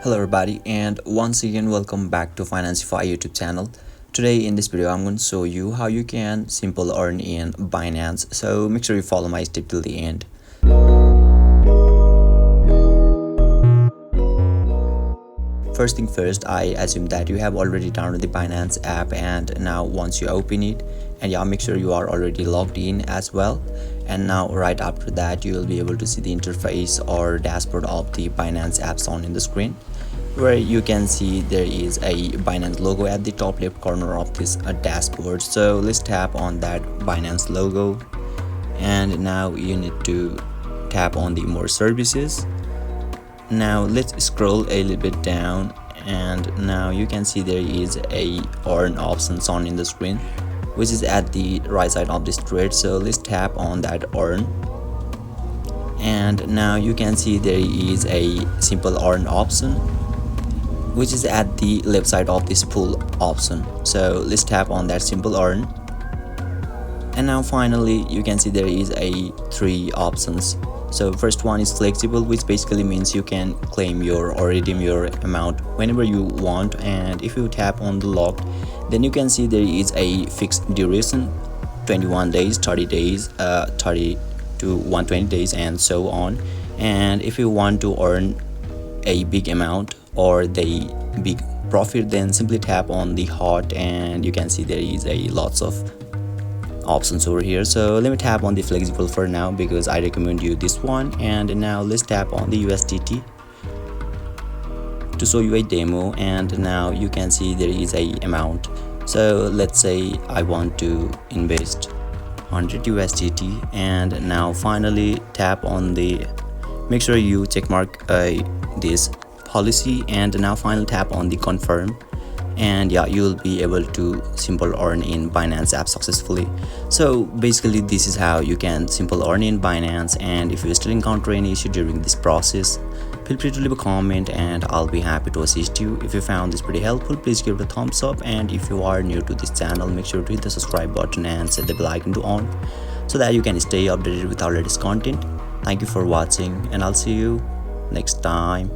Hello everybody, and once again welcome back to Financify YouTube channel. Today in this video I'm going to show you how you can simple earn in Binance, so make sure you follow my step till the end. First thing first, I assume that you have already downloaded the Binance app, and now once you open it, and yeah, make sure you are already logged in as well. And now right after that you will be able to see the interface or dashboard of the Binance app shown in the screen, where you can see there is a Binance logo at the top left corner of this dashboard. So let's tap on that Binance logo, and now you need to tap on the more services. Now let's scroll a little bit down, and now you can see there is a earn option shown in the screen, which is at the right side of this thread. So let's tap on that earn, and now you can see there is a simple earn option, which is at the left side of this full option. So let's tap on that simple earn, and now finally you can see there is a three options. So first one is flexible, which basically means you can claim your or redeem your amount whenever you want. And if you tap on the locked, then you can see there is a fixed duration, 21 days, 30 days, 30 to 120 days, and so on. And if you want to earn a big amount or the big profit, then simply tap on the hot, and you can see there is a lots of options over here. So let me tap on the flexible for now because I recommend you this one. And now let's tap on the USDT to show you a demo, and now you can see there is a amount. So let's say I want to invest 100 USDT, and now finally tap on the, make sure you check mark this policy, and now finally tap on the confirm, and yeah, you will be able to simple earn in Binance app successfully. So basically this is how you can simple earn in Binance. And if you still encounter any issue during this process, feel free to leave a comment and I'll be happy to assist you. If you found this pretty helpful, please give it a thumbs up, and if you are new to this channel, make sure to hit the subscribe button and set the bell icon to on so that you can stay updated with our latest content. Thank you for watching, and I'll see you next time.